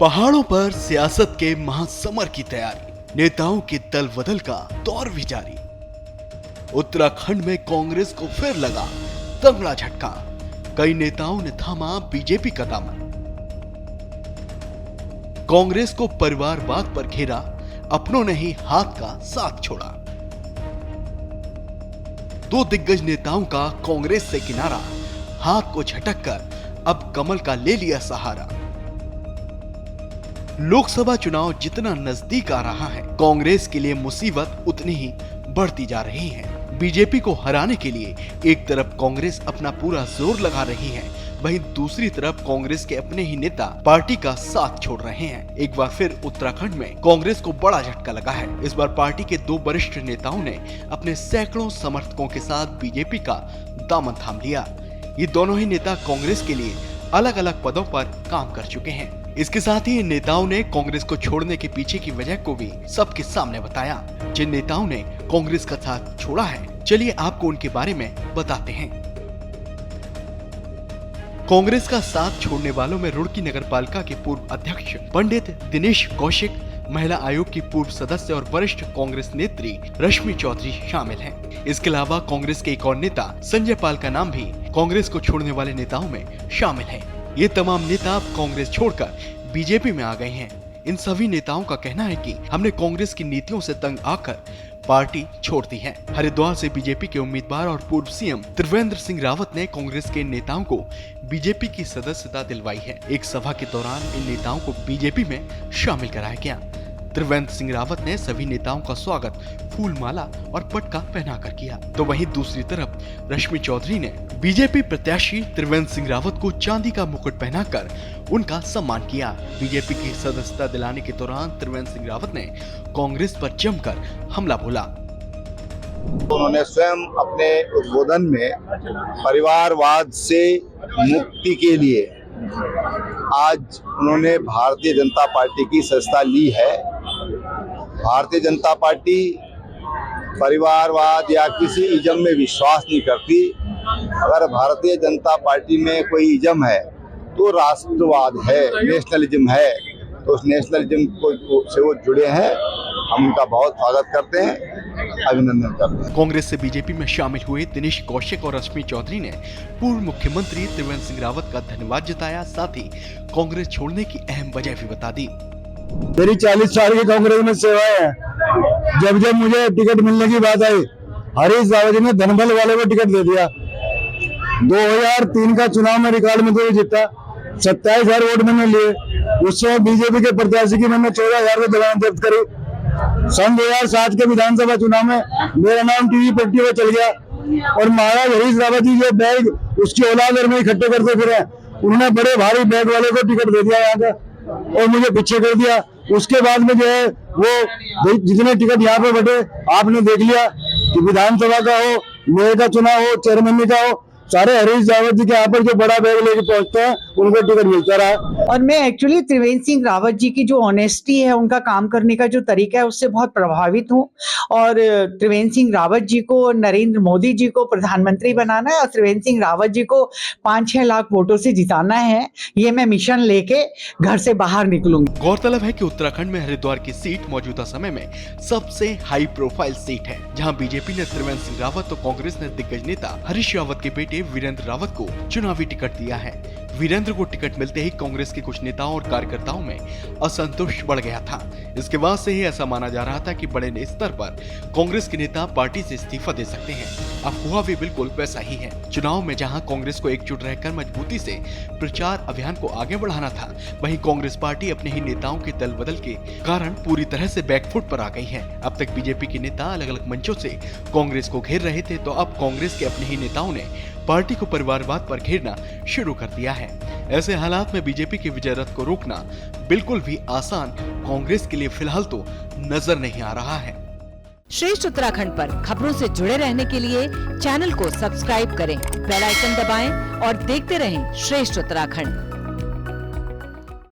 पहाड़ों पर सियासत के महासमर की तैयारी, नेताओं के दल बदल का दौर भी जारी। उत्तराखंड में कांग्रेस को फिर लगा तगड़ा झटका, कई नेताओं ने थामा बीजेपी का दामन। कांग्रेस को परिवारवाद पर घेरा, अपनों ने ही हाथ का साथ छोड़ा। दो दिग्गज नेताओं का कांग्रेस से किनारा, हाथ को झटक कर अब कमल का ले लिया सहारा। लोकसभा चुनाव जितना नजदीक आ रहा है, कांग्रेस के लिए मुसीबत उतनी ही बढ़ती जा रही है। बीजेपी को हराने के लिए एक तरफ कांग्रेस अपना पूरा जोर लगा रही है, वहीं दूसरी तरफ कांग्रेस के अपने ही नेता पार्टी का साथ छोड़ रहे हैं। एक बार फिर उत्तराखंड में कांग्रेस को बड़ा झटका लगा है। इस बार पार्टी के दो वरिष्ठ नेताओं ने अपने सैकड़ों समर्थकों के साथ बीजेपी का दामन थाम लिया। ये दोनों ही नेता कांग्रेस के लिए अलग अलग पदों पर काम कर चुके हैं। इसके साथ ही इन नेताओं ने कांग्रेस को छोड़ने के पीछे की वजह को भी सबके सामने बताया। जिन नेताओं ने कांग्रेस का साथ छोड़ा है, चलिए आपको उनके बारे में बताते हैं। कांग्रेस का साथ छोड़ने वालों में रुड़की नगरपालिका के पूर्व अध्यक्ष पंडित दिनेश कौशिक, महिला आयोग की पूर्व सदस्य और वरिष्ठ कांग्रेस नेत्री रश्मि चौधरी शामिल हैं। इसके अलावा कांग्रेस के एक और नेता संजय पाल का नाम भी कांग्रेस को छोड़ने वाले नेताओं में शामिल है। ये तमाम नेता अब कांग्रेस छोड़कर बीजेपी में आ गए हैं। इन सभी नेताओं का कहना है कि हमने कांग्रेस की नीतियों से तंग आकर पार्टी छोड़ दी है। हरिद्वार से बीजेपी के उम्मीदवार और पूर्व सीएम त्रिवेंद्र सिंह रावत ने कांग्रेस के नेताओं को बीजेपी की सदस्यता दिलवाई है। एक सभा के दौरान इन नेताओं को बीजेपी में शामिल कराया गया। त्रिवेंद्र सिंह रावत ने सभी नेताओं का स्वागत फूल माला और पटका पहनाकर किया, तो वहीं दूसरी तरफ रश्मि चौधरी ने बीजेपी प्रत्याशी त्रिवेंद्र सिंह रावत को चांदी का मुकुट पहनाकर उनका सम्मान किया। बीजेपी की सदस्यता दिलाने के दौरान त्रिवेंद्र सिंह रावत ने कांग्रेस पर जमकर हमला बोला। उन्होंने स्वयं अपने उद्बोधन में परिवारवाद से मुक्ति के लिए आज उन्होंने भारतीय जनता पार्टी की सदस्यता ली है। भारतीय जनता पार्टी परिवारवाद या किसी इज़म में विश्वास नहीं करती। अगर भारतीय जनता पार्टी में कोई इज़म है तो राष्ट्रवाद है, नेशनलिज्म है। तो उस नेशनलिज्म से वो जुड़े हैं, हम उनका बहुत स्वागत करते हैं, अभिनंदन करते हैं। कांग्रेस से बीजेपी में शामिल हुए दिनेश कौशिक और रश्मि चौधरी ने पूर्व मुख्यमंत्री त्रिवेंद्र सिंह रावत का धन्यवाद जताया, साथ ही कांग्रेस छोड़ने की अहम वजह भी बता दी। मेरी 40 साल की कांग्रेस में सेवाएं हैं। जब जब मुझे टिकट मिलने की बात आई, हरीश रावत जी ने धनबल वाले को टिकट दे दिया। 2003 का चुनाव में रिकॉर्ड में तो जीता, 27,000 वोट मैंने लिए। उस समय बीजेपी के प्रत्याशी की मैंने 14,000 से दबाव दर्ज करी। सन 2007 के विधानसभा चुनाव में मेरा नाम टीवी पट्टी पर चल गया और महाराज हरीश रावत जी जो बैग उसकी औलाद और में इकट्ठे करते फिरे, उन्होंने बड़े भारी बैग वाले को टिकट दे दिया यहाँ का और मुझे पीछे कर दिया। उसके बाद में जो है वो जितने टिकट यहाँ पे बटे, आपने देख लिया कि विधानसभा का हो, मेयर का चुनाव हो, चेयरमैन का हो, सारे हरीश रावत जी के यहाँ पर जो बड़ा बैग लेके पहुंचते हैं उनको टिकट मिलता रहा। और मैं एक्चुअली त्रिवेंद्र सिंह रावत जी की जो ऑनेस्टी है, उनका काम करने का जो तरीका है, उससे बहुत प्रभावित हूँ। और त्रिवेंद्र सिंह रावत जी को नरेंद्र मोदी जी को प्रधानमंत्री बनाना है और त्रिवेंद्र सिंह रावत जी को 5-6 लाख वोटों से जिताना है। ये मैं मिशन लेके घर से बाहर निकलूंगी। गौरतलब है कि उत्तराखंड में हरिद्वार की सीट मौजूदा समय में सबसे हाई प्रोफाइल सीट है, जहाँ बीजेपी ने त्रिवेंद्र सिंह रावत तो कांग्रेस ने दिग्गज नेता हरीश रावत के बेटे वीरेंद्र रावत को चुनावी टिकट दिया है। वीरेंद्र को टिकट मिलते ही कांग्रेस के कुछ नेताओं और कार्यकर्ताओं में असंतोष बढ़ गया था। इसके बाद से ही ऐसा माना जा रहा था कि बड़े स्तर पर कांग्रेस के नेता पार्टी से इस्तीफा दे सकते हैं। अब हुआ भी बिल्कुल वैसा ही है। चुनाव में जहां कांग्रेस को एकजुट रहकर मजबूती से प्रचार अभियान को आगे बढ़ाना था, वहीं कांग्रेस पार्टी अपने ही नेताओं के दल बदल के कारण पूरी तरह से बैकफुट पर आ गई है। अब तक बीजेपी के नेता अलग अलग मंचों से कांग्रेस को घेर रहे थे, तो अब कांग्रेस के अपने ही नेताओं ने पार्टी को परिवारवाद पर घेरना शुरू कर दिया है। ऐसे हालात में बीजेपी के विजय रथ को रोकना बिल्कुल भी आसान कांग्रेस के लिए फिलहाल तो नजर नहीं आ रहा है। श्रेष्ठ उत्तराखंड पर खबरों से जुड़े रहने के लिए चैनल को सब्सक्राइब करें, बेल आइकन दबाएं और देखते रहें श्रेष्ठ उत्तराखंड।